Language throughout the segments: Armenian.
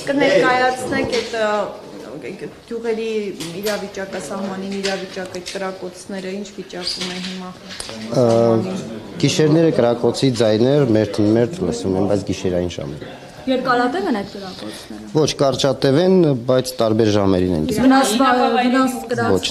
կներկայացնեք այդ գյուղերի իրավիճակը, սահմանին իրավիճակը, այդ կրակոցները ինչ վիճակում է հիմա։ Գիշերները կրակոցի ձայներ մերթ լսում եմ, բայց գիշերային ժամերին։ Երկարատև են այդ կրակոցները։ Ոչ, կարճատև են, բայց տարբեր ժամերին են։ Վնաս կրած։ Ոչ,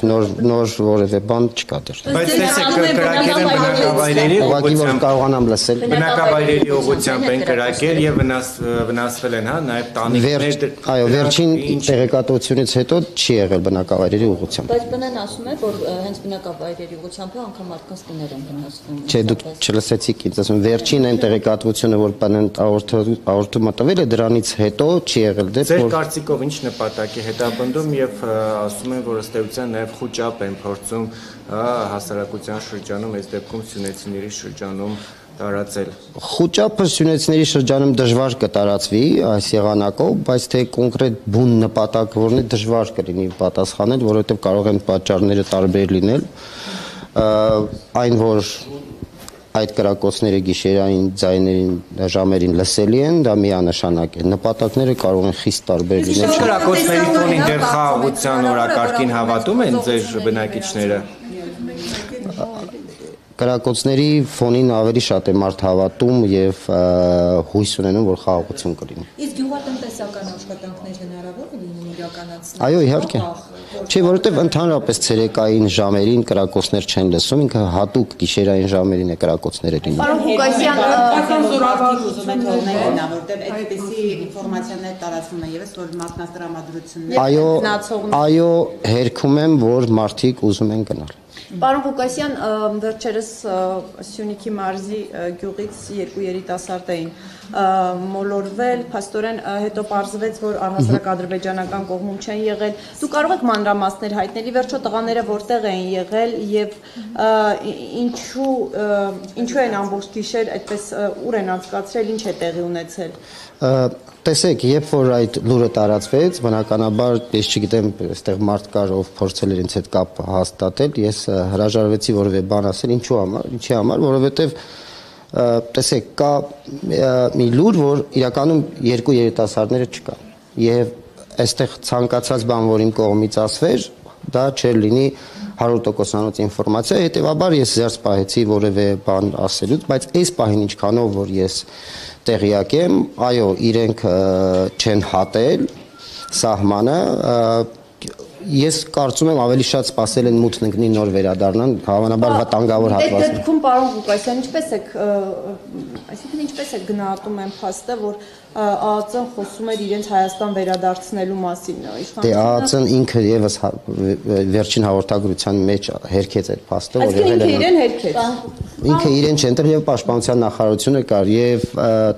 նոր որևէ բան չկա դեռ։ Բայց տեսեք կրակել են բնակավայրերի ուղղակի որ կարողանամ լսել։ Բնակավայրերի ուղղությամբ են կրակել եւ վնասվել են, հա, նաեւ տանիքներ։ Այո, վերջին տեղեկատվությունից հետո չի եղել բնակավայրերի ուղղությամբ։ Բայց բնեն ասում է, որ հենց բնակավայրերի ուղղությամբ անգամ մարդկանց տներ են վնասվում։ Չէ, դուք չլսեցիք ինձ, ասում վերջին այն տեղեկատվությունը, որ բանն հաղորդումը տվել է, դրանից հետո չի եղել դեպք, որ Ձեր կարծիքով ինչ նպատակ է հետապնդում եւ ասում են, որ ըստ էության նաեւ խոճապ են փորձում հասարակության շրջանում, այս դեպքում սյունեցիների շրջանում տարածել։ Խոճապը սյունեցիների շրջանում դժվար կտարածվի այս եղանակով, բայց թե կոնկրետ բուն նպատակ որն է դժվար կլինի պատասխանել, որովհետեւ կարող են պատճառները տարբեր լինել։ Այն որ այդ կրակոցները գիշերային ձայներին ժամերին լսելի են, դա միանշանակ է։ Նպատակները կարող են խիստ տարբեր լինել։ Կրակոցների ֆոնին դեռ խաղաղության օրակարգին հավատում են ձեր բնակիչները։ Կրակոցների ֆոնին ավելի շատ է մարդ հավատում եւ հույս ունենում, որ խաղաղություն կլինի։ Իսկ գյուղատնտեսական աշխատանքներ հնարավոր է լինում իրականացնել։ Այո, իհարկե։ Չէ, որովհետեւ ընդհանրապես ցերեկային ժամերին կրակոցներ չեն լսում, ինքը հատուկ գիշերային ժամերին է կրակոցները լինում։ Պարոն Ղուկասյան, ուզում եք թողնել նա, որտեղ այդպիսի ինֆորմացիաներ տարածվում են եւս, որ մասնաստրամադրություններ Այո, հերքում եմ, որ մարդիկ ուզում են գնալ։ Պարոն Ղուկասյան, վերջերս Սյունիքի մարզի գյուղից երկու երիտասարդ էին մոլորվել, փաստորեն հետո պարզվեց, որ առհասարակ ադրբեջանական կողմում չեն եղել։ Դուք կարող եք մանրամասներ հայտնել, ի վերջո տղաները որտեղ էին եղել եւ ինչու են ամբողջ գիշեր այդպես ուր են անցկացրել, ինչ է տեղի ունեցել։ Տեսեք, երբ որ այդ լուրը տարածվեց, բնականաբար ես չգիտեմ, այստեղ մարդ կար, ով փորձել էր ինձ հետ կապ հաստատել, ես հրաժարվեցի որևէ բան ասել, ինչի համար, որովհետև տեսեք, կա մի լուր, որ իրականում երկու երիտասարդները չկան, եւ այստեղ ցանկացած բան, որ իմ կողմից ասվեր, դա չէր լինի 100%-անոց ինֆորմացիա, հետեւաբար ես զերծ պահեցի որևէ բան ասելուց, բայց այս պահին ինչքանով որ ես տեղյակ եմ, այո, իրենք չեն հատել սահմանը, ես կարծում եմ ավելի շատ սպասել են մութն ընկնի նոր վերադառնան, հավանաբար վտանգավոր հատվածներ։ Այդ դեպքում պարոն Ղուկասյան, ինչպես եք գնահատում են փաստը, որ ԱԱԾ-ն խոսում էր իրենց Հայաստան վերադարձնելու մասին։ Դե ԱԱԾ-ն ինքը եւս վերջին հաղորդագրության մեջ հերքեց այդ փաստը, որ եղել է։ Ինքը իրեն չընտրել եւ պաշտպանության նախարարությունը կար եւ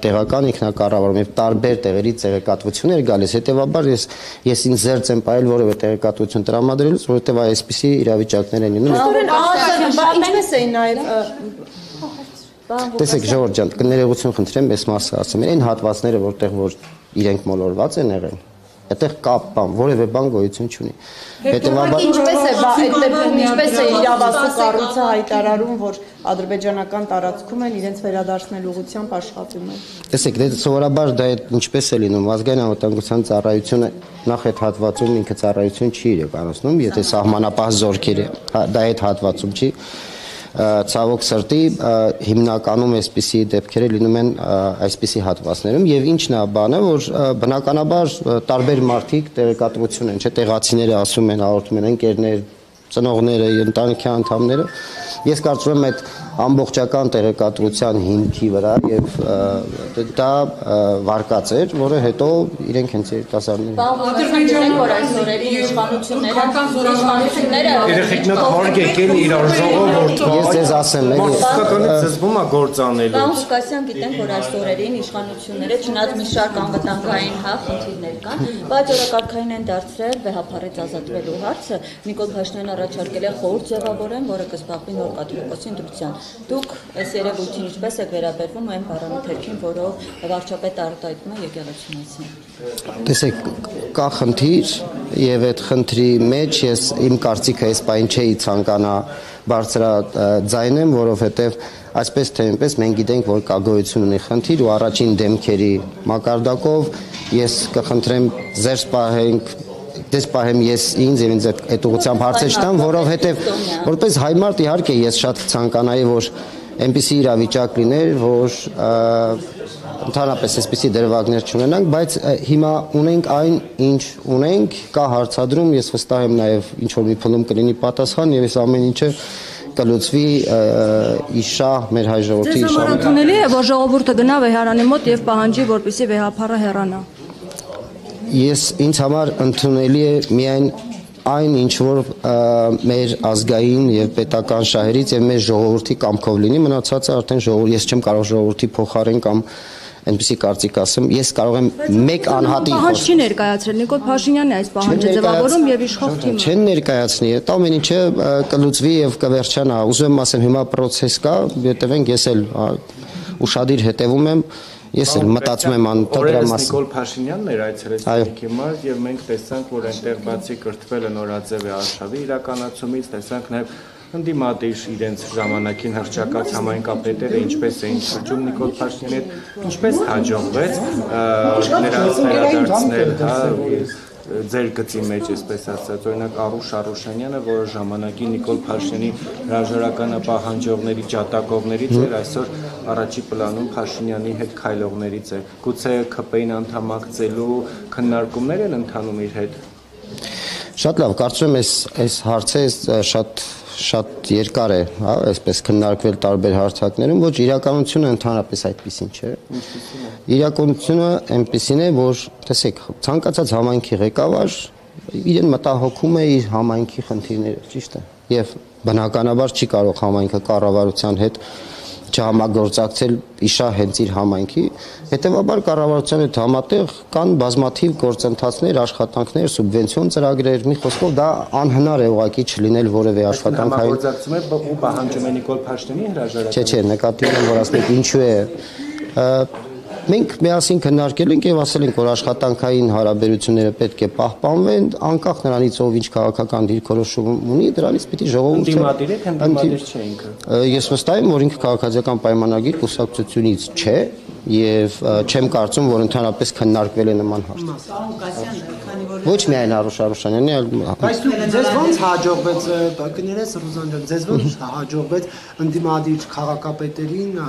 տեղական ինքնակառավարում եւ տարբեր տեղերից տեղեկատվություններ գալիս, հետեւաբար ես ինձ զերծ եմ պահել որևէ տեղեկատվություն տրամադրելուց, որովհետեւ այսպիսի իրավիճակներ են լինում։ Ինչպես էին նաեւ Տեսեք, Ժողովուրդ ջան, ներողություն խնդրեմ, այս մասը ասեմ, այն հատվածները, որտեղ որ իրենք մոլորված են եղել, այդտեղ կա բան, որևէ բան գոյություն չունի։ Հետևաբար ինչպես է իրավասու կառույցը հայտարարում, որ ադրբեջանական տարածքում են իրենց վերադարձնելու ուղղությամբ աշխատում են։ Տեսեք, սովորաբար դա ինչպես է լինում, ազգային անվտանգության ծառայությունը նախ այդ հատվածում ինքը ծառայություն չի իրականացնում, եթե սահմանապահ զորքեր է, դա այդ հատվածում չի։ Ցավոք սրտի հիմնականում այսպիսի դեպքերը լինում են այսպիսի հատվածներում եւ ինչն է բանը, որ բնականաբար տարբեր մարդիկ տեղեկատվություն են, չէ, տեղացիները ասում են, հաղորդում են ընկերներ, ծնողները, ընտանիքի անդամները։ Ես կարծում եմ այդ ամբողջական տեղեկատվության հիմքի վրա եւ դա վարկած էր, որը հետո իրենք հենց երիտասարդները երեխեքնա քարգ եկել իրար ժողովուրդ։ Ես ձեզ ասեմ, իսկականից զզվում է գործանելու։ Պարոն Ղուկասյան, գիտենք, որ այս օրերին իշխանությունները չնայած մի շարք անվտանգային խնդիրներ կան, բայց օրակարգային են դարձրել վեհափառից ազատվելու հարցը։ Նիկոլ Փաշինյանը առաջարկել է խորհուրդ ձևավորեն, որը կզբաղվի նոր կաթողիկոսի ընտրության։ Դուք այս երևույթին ինչպես եք վերաբերվում այն բառանաթերքին, որով վարչապետը արտահայտում է եկեղեցու մասին։ Տեսեք, կա խնդիր եւ այդ խնդրի մեջ ես իմ կարծիքը այս բան չէի ցանկանա բարձրաձայնեմ, որովհետեւ այսպես թե այնպես մենք գիտենք, որ կա գոյություն ունի խնդիր ու առաջին դեմքերի մակարդակով ես կխնդրեմ ձեր պահենք դες պահեմ ես ինձ եւ ինձ այդ ուղղությամբ հարցեր չտամ, որովհետեւ որպես հայ մարդ իհարկե ես շատ ցանկանայի որ այնպիսի իրավիճակ լիներ, որ ընդհանրապես այսպիսի դրվագներ չունենանք, բայց հիմա ունենք այն, ինչ ունենք, կա հարցադրում, ես վստահ եմ նաեւ ինչ որ մի փլում կլինի պատասխան եւ այս ամեն ինչը կլուծվի իշա մեր հայ ժողովրդի իշա։ Ձեզ համար ընդունելի է, որ ժողովուրդը գնա վեհարանի մոտ եւ պահանջի, որպեսզի վեհափառը հեռանա։ Ես ինձ համար ընդունելի է միայն այն ինչ որ մեր ազգային եւ պետական շահերից եւ մեր ժողովրդի կամքով լինի, մնացածը արդեն ժողովուրդ ես չեմ կարող ժողովրդի փոխարեն կամ այնպեսի կարծիք ասեմ, ես կարող եմ մեկ անհատի Պահանջ չի ներկայացրել Նիկոլ Փաշինյանն է այս պահանջը ձևավորում եւ իշխող թիմը։ Չեն ներկայացնի, այդ ամեն ինչը կլուծվի եւ կվերջանա։ Ուզում եմ ասեմ, հիմա process կա, հետևենք, ես էլ ուշադիր հետևում եմ, ես էլ մտածում եմ դրա մասին։ Նիկոլ Փաշինյանն էր այցելել Սյունիքի մարզ եւ մենք տեսանք, որ այնտեղ բացի կրթվելը նորաձև է արշավի իրականացումից, տեսանք նաեւ ընդդիմադիր իրենց ժամանակին հռչակած համայնքապետերը ինչպես էին շրջում Նիկոլ Փաշինյանի հետ, ինչպես հաջողվեց նրանց վերադարձնել, ձեր գծի մեջ, այսպես ասած, օրինակ Արուշ Արուշանյանը, որը ժամանակի Նիկոլ Փաշինյանի հրաժարականը պահանջողների ջատագովներից էր, այսօր առաջի պլանում Փաշինյանի հետ քայլողներից է։ Գուցե ԿՊ-ին անդամակցելու քննարկումներ են ընթանում իր հետ։ Շատ լավ, կարծում եմ այս հարցը շատ երկար է, հա, այսպես քննարկվել տարբեր հարթակներում, ոչ իրականությունը ընդհանրապես այդպեսին չէ։ Իրականությունը այնպեսին է, որ տեսեք, ցանկացած համայնքի ղեկավար իրեն մտահոգում է իր համայնքի խնդիրները, ճիշտ է։ Եվ բնականաբար չի կարող համայնքը կառավարության հետ չհամագործակցել իշա հենց իր համայնքի, հետևաբար կառավարության հետ համատեղ կան բազմաթիվ գործընթացներ, աշխատանքներ, սուբվենցիոն ծրագրեր, մի խոսքով դա անհնար է ուղղակի չլինել որևէ աշխատանքային։ Համագործակցում է ու պահանջում է Նիկոլ Փաշինյանի հրաժարականը։ Չէ, նկատի ունեմ, որ ասենք ինչու է մենք միասին քննարկել ենք եւ ասել ենք, որ աշխատանքային հարաբերությունները պետք է պահպանվեն, անկախ նրանից ով ինչ քաղաքական դիրքորոշում ունի, դրանից պիտի ժողովուրդը Ընդդիմադիր է, ընդդիմադիր չէ ինքը։ Ես վստահ եմ, որ ինքը քաղաքացիական պայմանագիր կուսակցությունից չէ եւ չեմ կարծում, որ ընդհանրապես քննարկվել է նման հարց։ Ոչ միայն Արուշ Արուշանյանի, այլ Բայց ձեզ ո՞նց հաջողվեց, կներես Ռուզան ջան, ձեզ ո՞նց հաջողվեց ընդդիմադիր քաղաքապետերին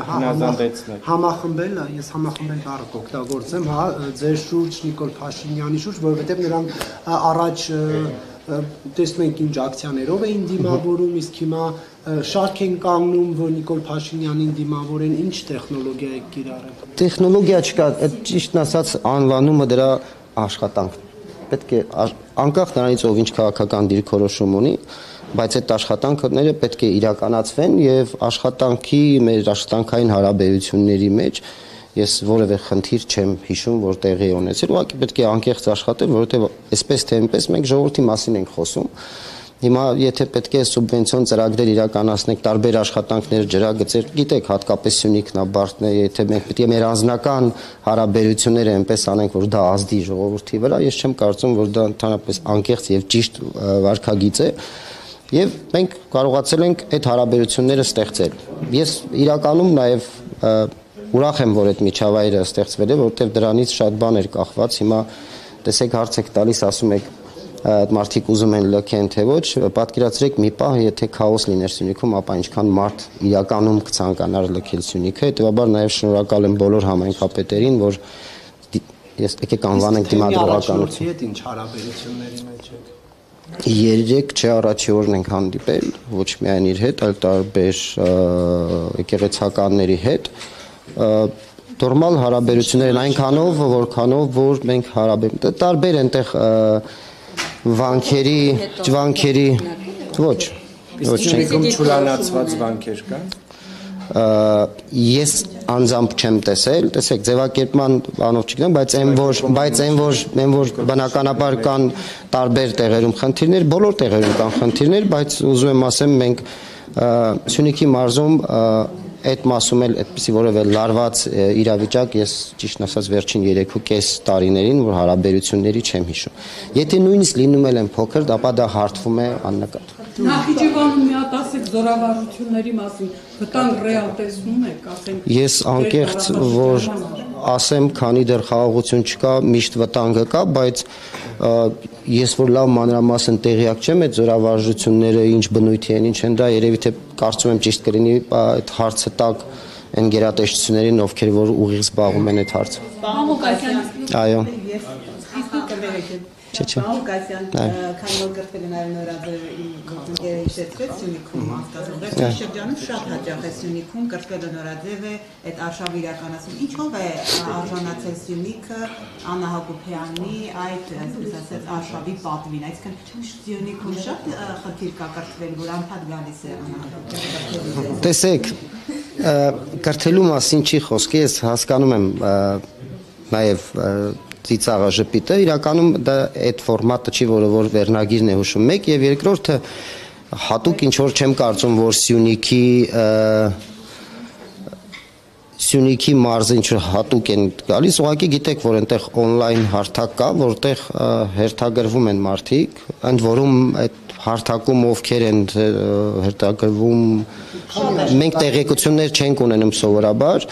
համախմբել, ես համախմբել բառը կօգտագործեմ, հա, ձեր շուրջ Նիկոլ Փաշինյանի շուրջ, որովհետեւ նրանք առաջ տեսնում ենք ինչ ակցիաներով էին դիմավորում, իսկ հիմա շարք են կանգնում, որ Նիկոլ Փաշինյանին դիմավորեն, ինչ տեխնոլոգիա է կիրառել։ Տեխնոլոգիա չկա, այդ ճիշտն ասած անվանումը դրա աշխատանքն պետք է անկախ նրանից ով ինչ քաղաքական դիրքորոշում ունի, բայց այդ աշխատանքները պետք է իրականացվեն եւ աշխատանքի մեր աշխատանքային հարաբերությունների մեջ ես որևէ խնդիր չեմ հիշում, որ տեղի է ունեցել, ուղղակի պետք է անկեղծ աշխատել, որովհետեւ այսպես թե այնպես մենք ժողովրդի մասին ենք խոսում։ Հիմա եթե պետք է սուբվենցիոն ծրագրեր իրականացնենք, տարբեր աշխատանքներ, ջրագծեր, գիտեք, հատկապես Սյունիքն է, Բարդն է, եթե մենք պետք է մեր անձնական հարաբերությունները այնպես անենք, որ դա ազդի ժողովրդի վրա, ես չեմ կարծում, որ դա ընդհանրապես անկեղծ եւ ճիշտ վարքագիծ է, եւ մենք կարողացել ենք այդ հարաբերությունները ստեղծել։ Ես իրականում նաեւ ուրախ եմ, որ այդ միջավայրը ստեղծվել է, որովհետեւ դրանից շատ բան էր կախված։ Հիմա տեսեք հարց եք տալիս, ասում եք մարդիկ ուզում են լքեն թե ոչ, պատկերացրեք մի պահ, եթե քաոս լիներ Սյունիքում, ապա ինչքան մարդ իրականում կցանկանար լքել Սյունիքը, հետեւաբար նաեւ շնորհակալ եմ բոլոր համայնքապետերին, որ ես եկեք անվանենք դիմադրողականություն։ Հետ ինչ հարաբերությունների մեջ եք։ 3 չէ առաջի օրն ենք հանդիպել, ոչ միայն իր հետ, այլ տարբեր եկեղեցականների հետ։ Նորմալ հարաբերություններ են այնքանով, որքանով որ մենք տարբեր այնտեղ վանքերի ոչ Սյունիքում ճուլանացված վանքեր կան։ Ես անձամբ չեմ տեսել, տեսեք ձևակերպման բանով չգիտեմ, բայց այն որ բնականաբար կան տարբեր տեղերում խնդիրներ, բոլոր տեղերում կան խնդիրներ, բայց ուզում եմ ասեմ մենք Սյունիքի մարզում այդ մասում էլ այդպիսի որևէ լարված իրավիճակ ես ճիշտ ասած վերջին 3.5 տարիներին որ հարաբերությունների չեմ հիշում։ Եթե նույնիսկ լինում են փոքր, ապա դա հարթվում է աննկատ։ Նախիջևանում մի հատ ասեք զորավարությունների մասին, վտանգ ռեալ տեսնում եք, ասենք։ Ես անկեղծ որ ասեմ, քանի դեռ խաղաղություն չկա, միշտ վտանգը կա, բայց ես որ լավ մանրամասն տեղյակ չեմ այդ զորավարժությունները ինչ բնույթի են, ինչ են դա, երևի թե կարծում եմ ճիշտ կլինի այդ հարցը տակ այն գերատեսչություններին, ովքեր որ ուղիղ զբաղվում են այդ հարցը։ Այո։ Կասյան, քանի որ գրվել է նաև նորաձևի գործընկերը հիշեցրեց Սյունիքում հասկացողներ, շրջանում շատ հաճախ է Սյունիքում գրվել է նորաձևը, այդ արշավը իրականացում։ Ինչով է արժանացել Սյունիքը Աննա Հակոբյանի այդ, այսպես ասած, արշավի պատվին, այսինքն Սյունիքում շատ խնդիր կա կրթվել, որ անփատ գալիս է Աննա Հակոբյանը։ Տեսեք, կրթելու մասին չի խոսքի, ես հասկանում եմ նաև ծիծաղը ժպիտը, իրականում դա այդ ֆորմատը չի, որը որ վերնագիրն է հուշում մեկ եւ երկրորդը հատուկ ինչ որ չեմ կարծում, որ Սյունիքի մարզը ինչ որ հատուկ են գալիս, ուղղակի գիտեք, որ այնտեղ on-line հարթակ կա, որտեղ հերթագրվում են մարդիկ, ընդ որում այդ հարթակում ովքեր են հերթագրվում, մենք տեղեկություններ չենք ունենում սովորաբար,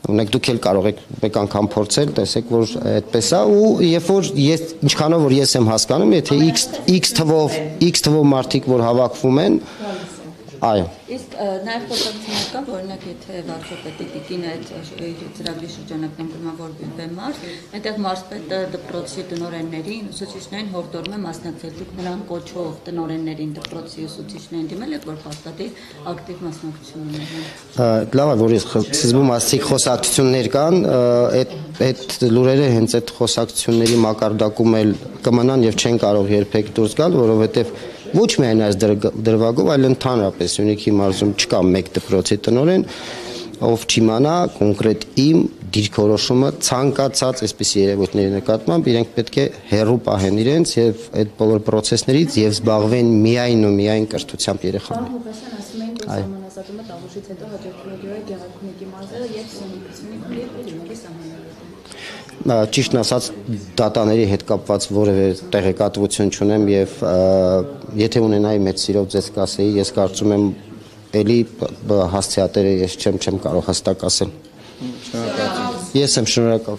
Ունեք դուք էլ կարող եք մեկ անգամ փորձել, տեսեք որ այդպես է ու երբ որ ես ինչքանով որ ես եմ հասկանում, եթե x թվով մարդիկ որ հավաքվում են, այո։ Իսկ նաև խոսակցություններ կան, օրինակ եթե վարչապետի տիկին այդ ծրագրի շրջանակներում գլխավորվի բեմար, այնտեղ մարզպետը դպրոցի տնօրեններին, ուսուցիչներին հորդորում է մասնակցել, դուք նրան կոչող տնօրեններին դպրոցի ուսուցիչներին դիմել եք, որ հաստատի ակտիվ մասնակցություն ունենան։ Լավ է, որ ես սկզբում ասացիք խոսակցություններ կան, այդ լուրերը հենց այդ խոսակցությունների մակարդակում էլ կմնան եւ չեն կարող երբեք դուրս գալ, որովհետեւ ոչ միայն այս դրվագով, այլ ընդհանրապես Սյունիքի մարզում չկա մեկ դպրոցի տնօրեն, ով չիմանա կոնկրետ իմ դիրքորոշումը ցանկացած այսպիսի երևույթների նկատմամբ, իրենք պետք է հեռու պահեն իրենց եւ այդ բոլոր process-ներից եւ զբաղվեն միայն ու միայն կրթությամբ երեխաների։ Այո։ Համանազատումը տավուշից հետո հաջորդելու է Գեղարքունիքի մարզերը եւ Սյունիքի եւ Էլիմերի սահմանները։ Ճիշտն ասած դատաների հետ կապված որևէ տեղեկատվություն չունեմ եւ եթե ունենայի մեծ սիրով ձեզ կասեի, ես կարծում եմ էլի հասցեատերը ես չեմ կարող հստակ ասել։ Ես եմ շնորհակալ։